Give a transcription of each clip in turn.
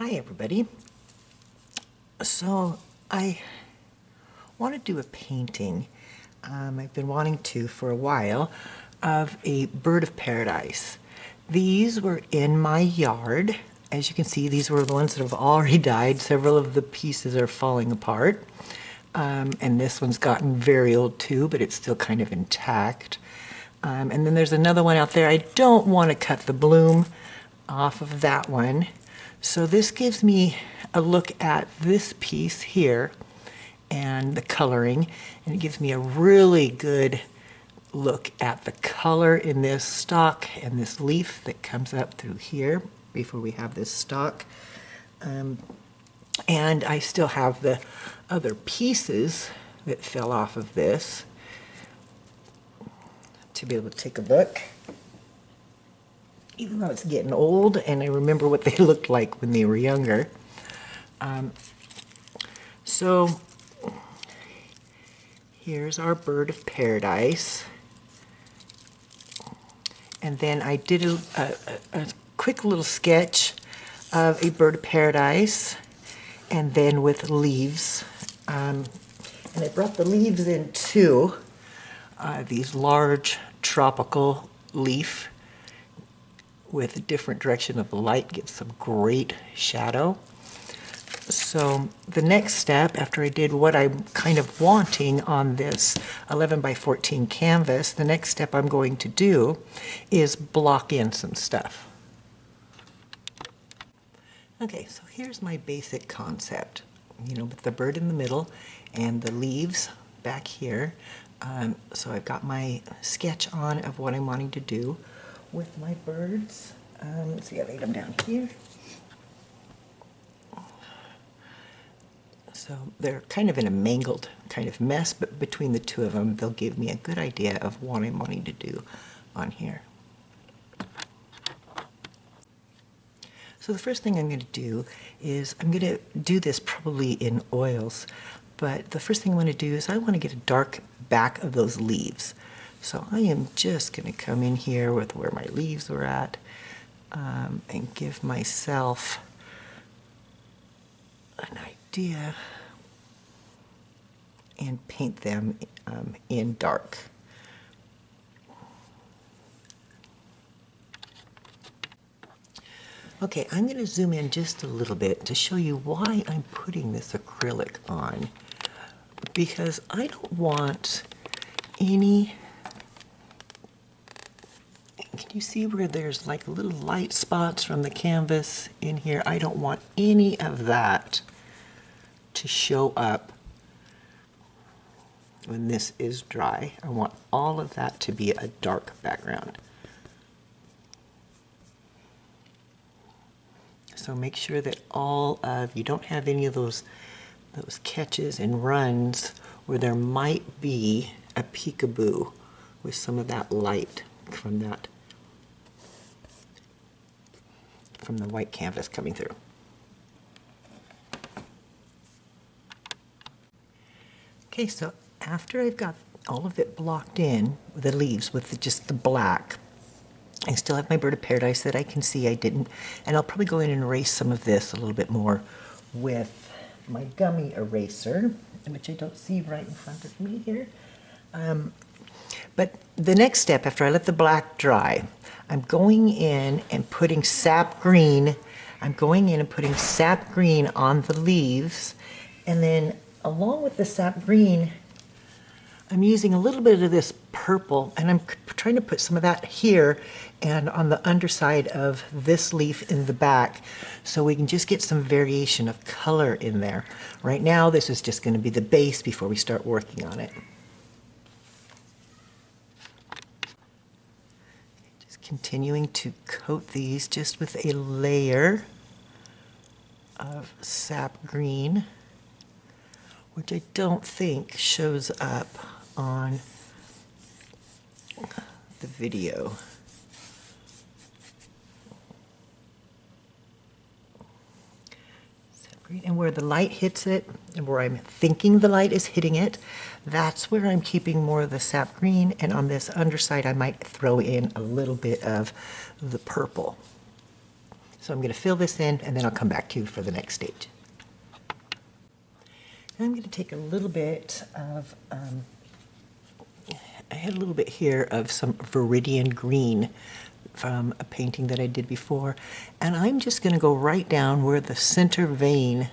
Hi everybody. So I want to do a painting. I've been wanting to for a while of a bird of paradise. These were in my yard. As you can see, these were the ones that have already died. Several of the pieces are falling apart. And this one's gotten very old too, but it's still kind of intact. And then there's another one out there. I don't want to cut the bloom off of that one. So this gives me a look at this piece here and the coloring, and it gives me a really good look at the color in this stalk and this leaf that comes up through here before we have this stalk. And I still have the other pieces that fell off of this to be able to take a look. Even though it's getting old and I remember what they looked like when they were younger. So here's our bird of paradise. And then I did a quick little sketch of a bird of paradise, and then with leaves. And I brought the leaves in too. These large tropical leaf with a different direction of the light gives some great shadow. So the next step, after I did what I'm kind of wanting on this 11 by 14 canvas, the next step I'm going to do is block in some stuff. Okay, so here's my basic concept, with the bird in the middle and the leaves back here. So I've got my sketch on of what I'm wanting to do with my birds. Let's see, I laid them down here. So they're kind of in a mangled kind of mess, but between the two of them, they'll give me a good idea of what I'm wanting to do on here. So the first thing I'm going to do is I'm going to do this probably in oils, but the first thing I want to do is I want to get a dark back of those leaves. So I am just going to come in here with where my leaves were at and give myself an idea and paint them in dark. Okay, I'm going to zoom in just a little bit to show you why I'm putting this acrylic on, because I don't want any. Can you see where there's like little light spots from the canvas in here? I don't want any of that to show up when this is dry. I want all of that to be a dark background. So make sure that you don't have any of those catches and runs where there might be a peekaboo with some of that light from the white canvas coming through. Okay, so after I've got all of it blocked in, the leaves with just the black, I still have my bird of paradise that I can see I didn't, and I'll probably go in and erase some of this a little bit more with my gummy eraser, which I don't see right in front of me here. But the next step, after I let the black dry, I'm going in and putting sap green. I'm going in and putting sap green on the leaves, and then along with the sap green, I'm using a little bit of this purple, and I'm trying to put some of that here and on the underside of this leaf in the back, so we can just get some variation of color in there. Right now, this is just going to be the base before we start working on it. Just continuing to coat these just with a layer of sap green, which I don't think shows up on the video. And where the light hits it, and where I'm thinking the light is hitting it, that's where I'm keeping more of the sap green, and on this underside I might throw in a little bit of the purple. So I'm going to fill this in, and then I'll come back to you for the next stage. And I'm going to take a little bit of, I had a little bit here of some Viridian green from a painting that I did before, and I'm just going to go right down where the center vein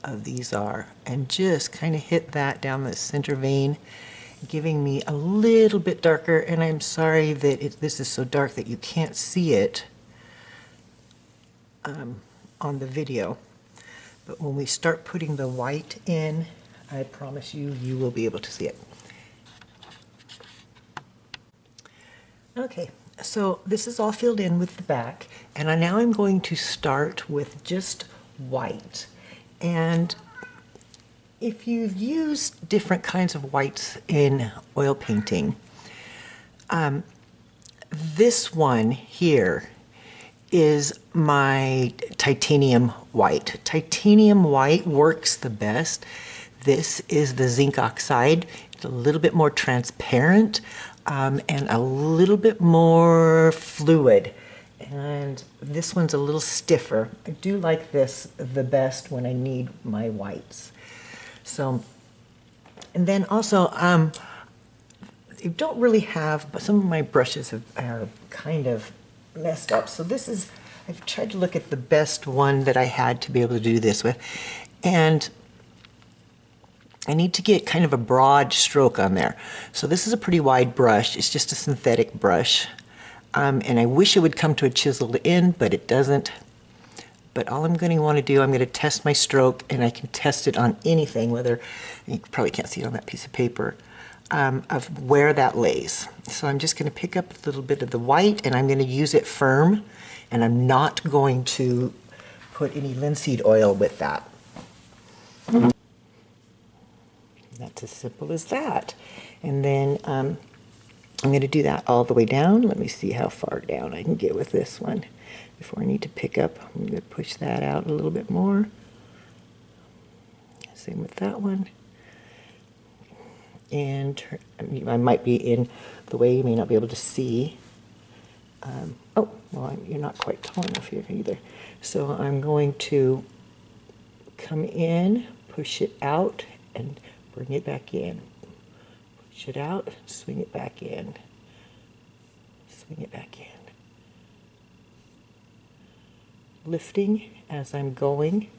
of these are and just kind of hit that down the center vein, giving me a little bit darker. And I'm sorry that this is so dark that you can't see it on the video, but when we start putting the white in, I promise you, you will be able to see it. Okay, so this is all filled in with the back, and now I'm going to start with just white. And if you've used different kinds of whites in oil painting, this one here is my titanium white. Titanium white works the best. This is the zinc oxide. It's a little bit more transparent and a little bit more fluid. And this one's a little stiffer. I do like this the best when I need my whites. So, and then also, you don't really have, but some of my brushes are kind of messed up. So this is, I've tried to look at the best one that I had to be able to do this with. And I need to get kind of a broad stroke on there. So this is a pretty wide brush. It's just a synthetic brush. And I wish it would come to a chiseled end, but it doesn't. But all I'm going to want to do, I'm going to test my stroke, and I can test it on anything, whether, you probably can't see it on that piece of paper, of where that lays. So I'm just going to pick up a little bit of the white, and I'm going to use it firm, and I'm not going to put any linseed oil with that. That's as simple as that. And then I'm going to do that all the way down. Let me see how far down I can get with this one before I need to pick up. I'm going to push that out a little bit more. Same with that one. And I might be in the way, you may not be able to see. Oh, well, you're not quite tall enough here either. So I'm going to come in, push it out, and bring it back in. Push it out, swing it back in. Swing it back in. Lifting as I'm going.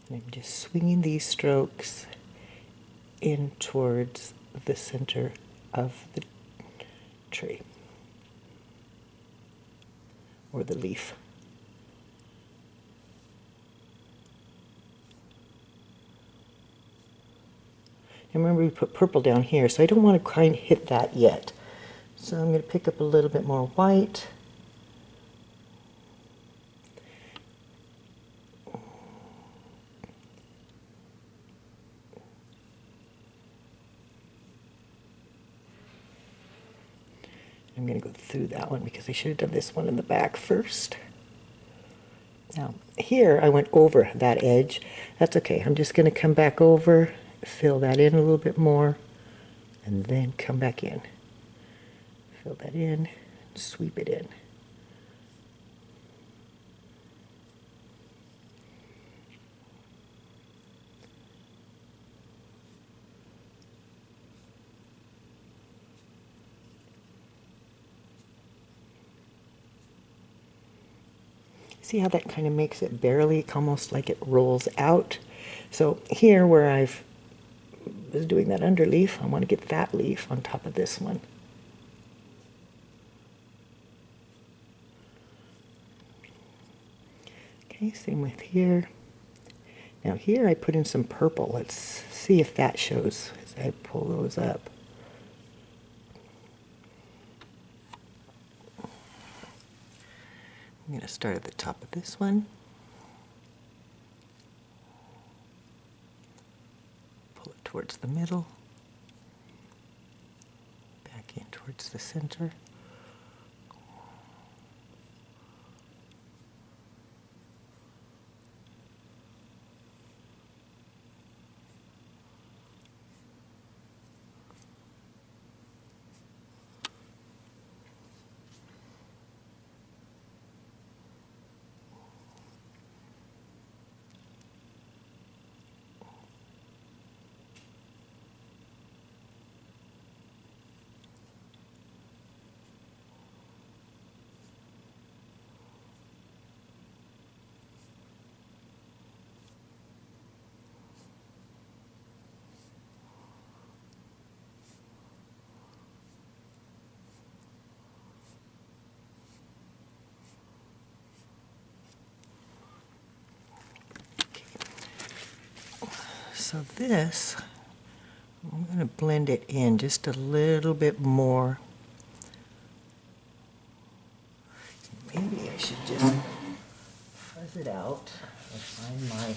And I'm just swinging these strokes in towards the center of the tree or the leaf. And remember, we put purple down here, so I don't want to quite hit that yet. So I'm going to pick up a little bit more white. I'm going to go through that one because I should have done this one in the back first. Now, here I went over that edge. That's okay. I'm just going to come back over, fill that in a little bit more, and then come back in. Fill that in, sweep it in. See how that kind of makes it barely, almost like it rolls out. So here where I was doing that underleaf, I want to get that leaf on top of this one. Okay, same with here. Now here I put in some purple. Let's see if that shows as I pull those up. I'm going to start at the top of this one. Pull it towards the middle. Back in towards the center. So this, I'm going to blend it in just a little bit more. Maybe I should just fuzz it out and find my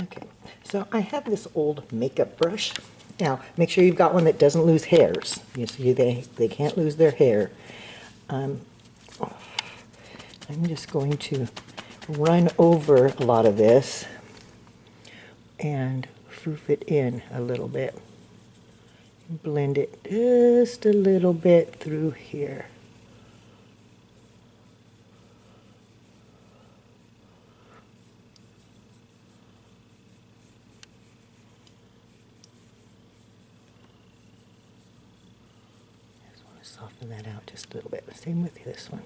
Okay, so I have this old makeup brush. Now, make sure you've got one that doesn't lose hairs. You see, they can't lose their hair. I'm just going to run over a lot of this and foof it in a little bit. Blend it just a little bit through here. Soften that out just a little bit. Same with this one.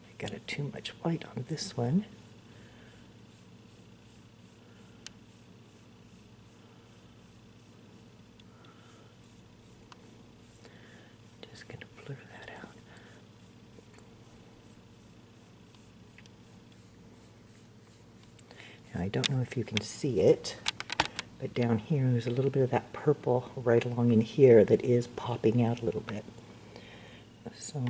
I got too much white on this one. Just going to blur that out. Now, I don't know if you can see it, but down here there's a little bit of that purple right along in here that is popping out a little bit. So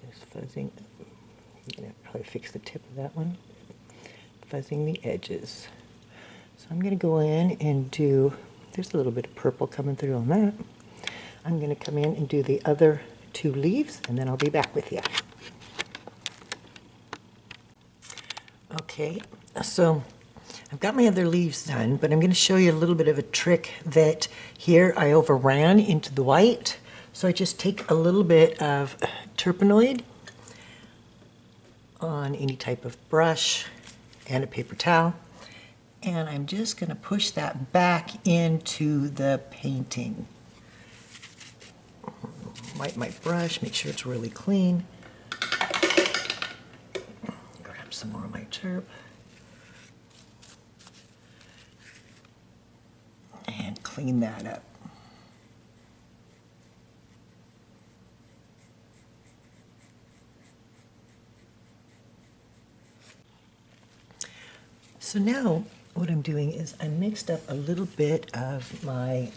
just fuzzing. I'm going to probably fix the tip of that one. Fuzzing the edges. So I'm going to go in and do, there's a little bit of purple coming through on that. I'm going to come in and do the other two leaves, and then I'll be back with you. Okay, so I've got my other leaves done, but I'm going to show you a little bit of a trick that here I overran into the white. So I just take a little bit of turpenoid on any type of brush and a paper towel, and I'm just going to push that back into the painting. Wipe my brush, make sure it's really clean. Grab some more of my turp. And clean that up. So now what I'm doing is I mixed up a little bit of my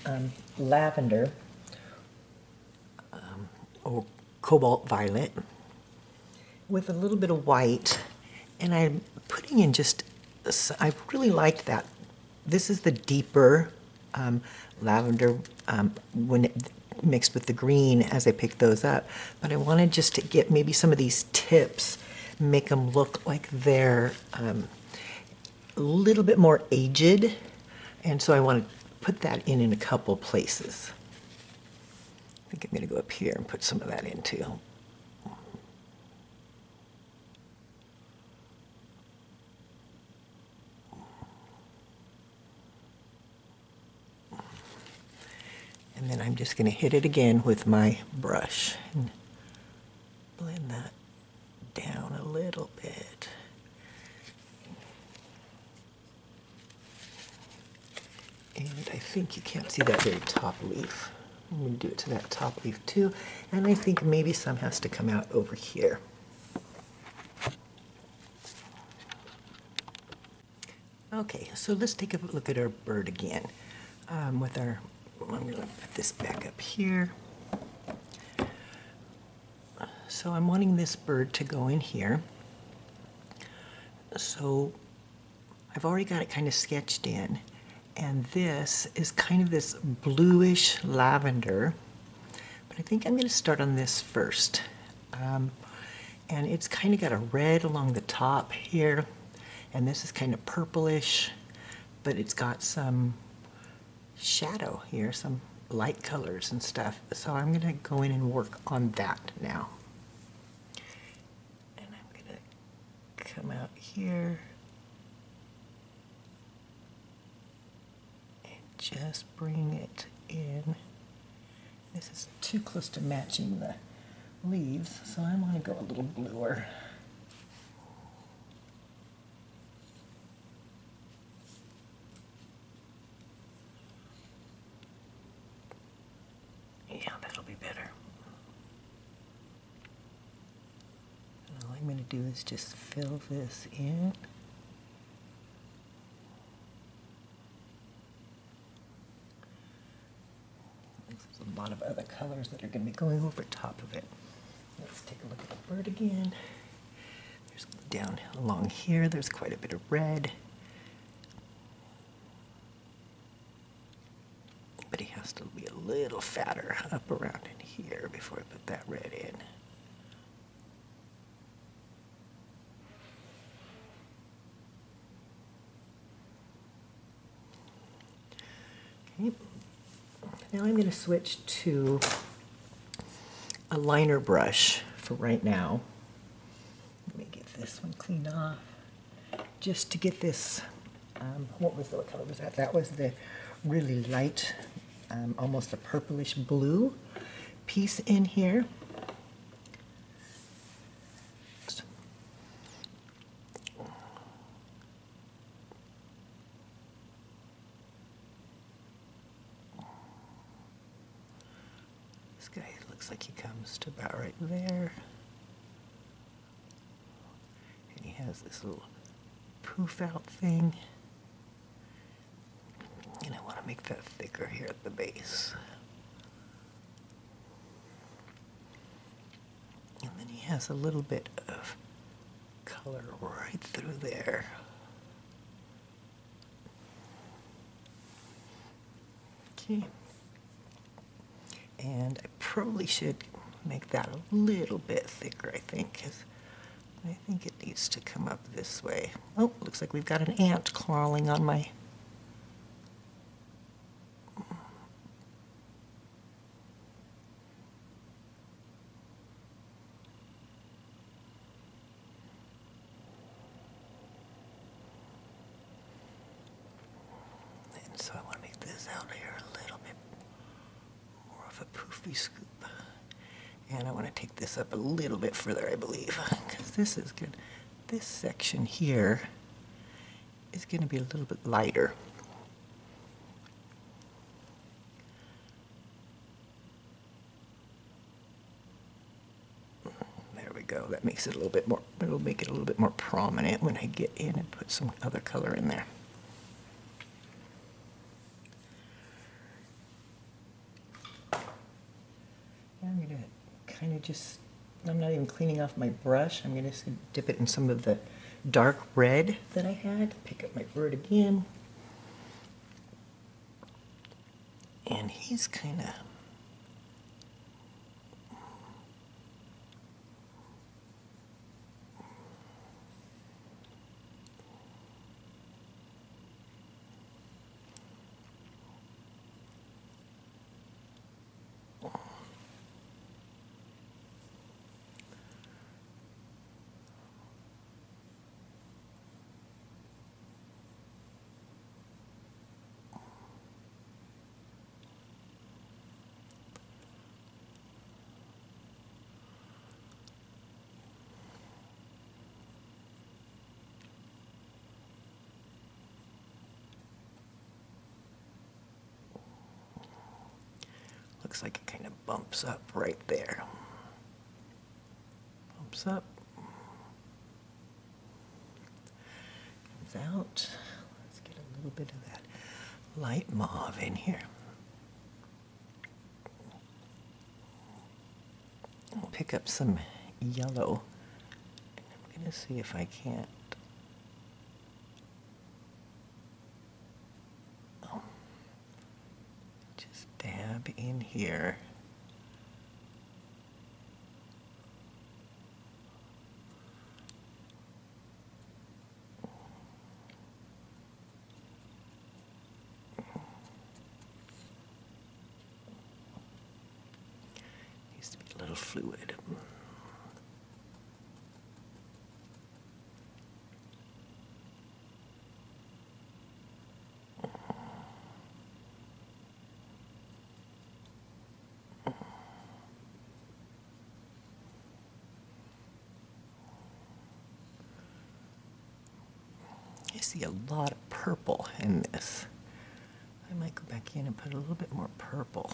lavender or cobalt violet with a little bit of white, and I'm putting in just, I really liked that. This is the deeper lavender when it mixed with the green as I picked those up, but I wanted just to get maybe some of these tips, make them look like they're a little bit more aged, and so I want to put that in a couple places. I think I'm going to go up here and put some of that in too. And then I'm just going to hit it again with my brush and blend that down a little bit. And I think you can't see that very top leaf. I'm going to do it to that top leaf too. And I think maybe some has to come out over here. Okay, so let's take a look at our bird again. I'm going to put this back up here. So I'm wanting this bird to go in here. So I've already got it kind of sketched in. And this is kind of this bluish lavender. But I think I'm going to start on this first. And it's kind of got a red along the top here. And this is kind of purplish. But it's got some shadow here, some light colors and stuff. So I'm going to go in and work on that now. And I'm going to come out here just bring it in. This is too close to matching the leaves, so I want to go a little bluer. Yeah, that'll be better. And all I'm going to do is just fill this in. There's a lot of other colors that are going to be going over top of it. Let's take a look at the bird again. There's down along here, there's quite a bit of red. But he has to be a little fatter up around in here before I put that red in. Okay. Now I'm going to switch to a liner brush for right now. Let me get this one cleaned off. Just to get this, what color was that? That was the really light, almost a purplish blue piece in here. This guy looks like he comes to about right there. And he has this little poof out thing. And I want to make that thicker here at the base. And then he has a little bit of color right through there. Okay. And I probably should make that a little bit thicker, I think, because I think it needs to come up this way. Oh, looks like we've got an ant crawling on my... And so I want to make this out here a little bit more of a poofy scoop. And I want to take this up a little bit further, I believe, because this is good. This section here is going to be a little bit lighter. There we go. That makes it a little bit more, it'll make it a little bit more prominent when I get in and put some other color in there. I'm going to kind of just, I'm not even cleaning off my brush. I'm going to dip it in some of the dark red that I had. Pick up my bird again. And he's kind of... Looks like it kind of bumps up right there. Bumps up. Comes out. Let's get a little bit of that light mauve in here. I'll pick up some yellow. I'm going to see if I can't. Just dab in here. Needs to be a little fluid. I see a lot of purple in this. I might go back in and put a little bit more purple.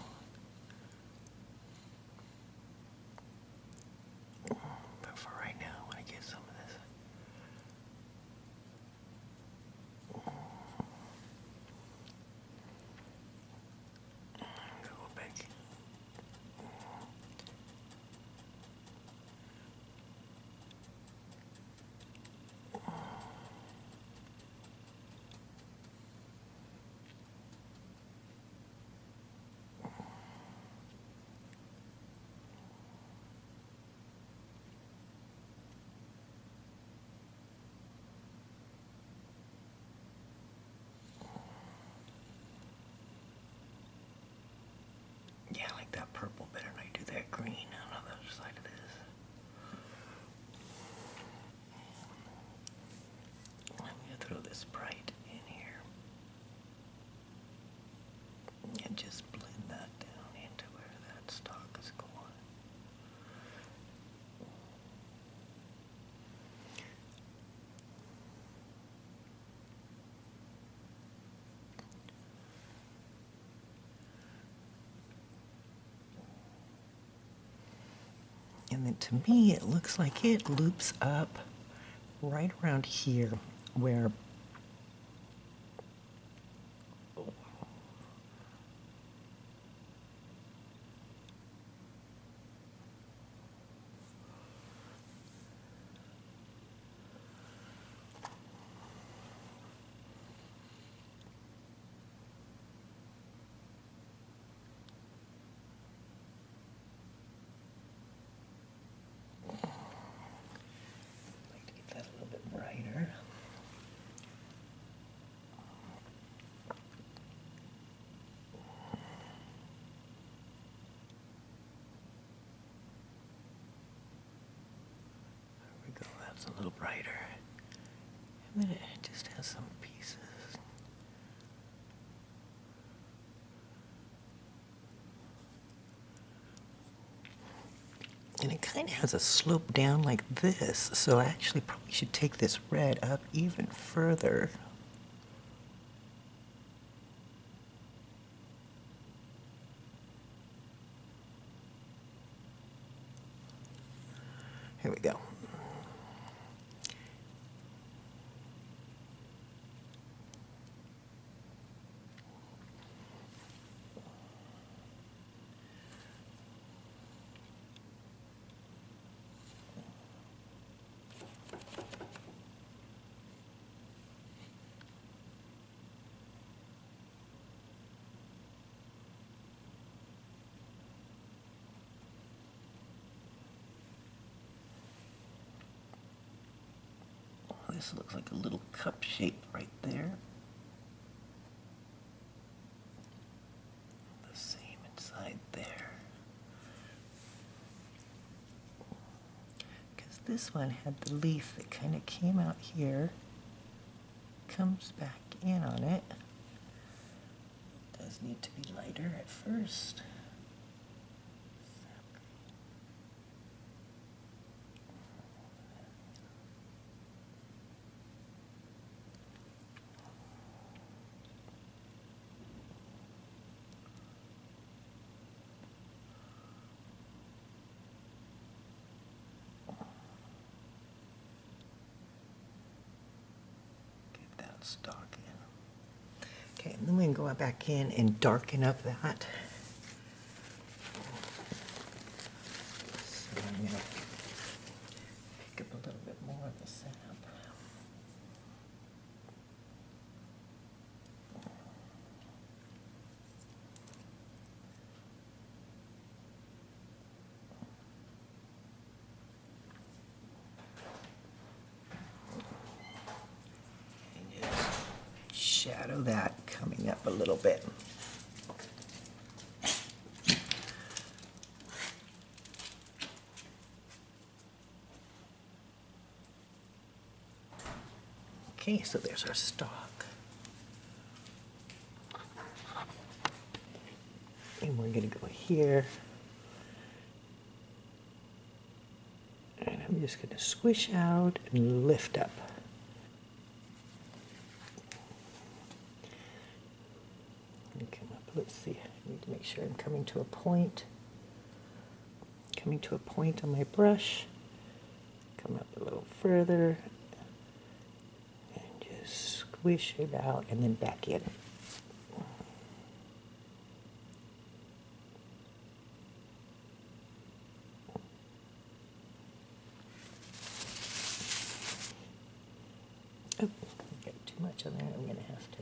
But for right now, I want to get some of this. Go back. Yeah, I like that purple better than I do that green on the other side of this. I'm going to throw this bright in here and just blend that down into where that stalk is going. And then to me, it looks like it loops up right around here where I'd like to get that a little bit brighter. There we go, that's a little brighter. And then it just has some pieces. And it kind of has a slope down like this, so I actually probably should take this red up even further. Here we go. This looks like a little cup shape right there. The same inside there. Because this one had the leaf that kind of came out here, comes back in on it. Does need to be lighter at first. Stock in. Okay, and then we can go back in and darken up that. So I'm going to pick up a little bit more of the sap. Shadow that coming up a little bit. Okay, so there's our stalk. And we're going to go here. And I'm just going to squish out and lift up. sure I'm coming to a point. Coming to a point on my brush. Come up a little further and just squish it out and then back in. Oh, I got too much on there. I'm going to have to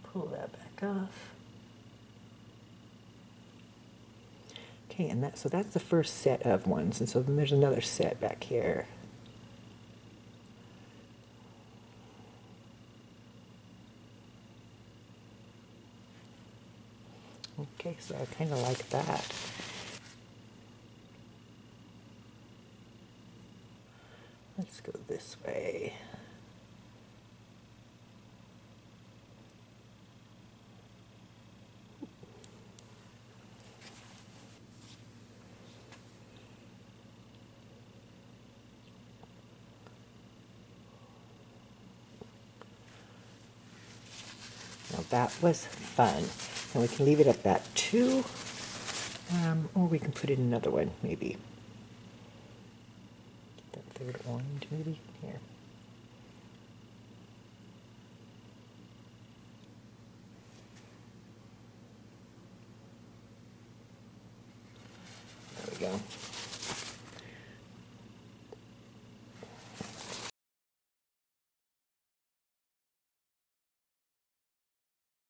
pull that back off. Okay, and so that's the first set of ones, and so then there's another set back here. Okay, so I kind of like that. Let's go this way. Now that was fun. And we can leave it at that too. Or we can put in another one, maybe. That third orange, maybe. Here. There we go.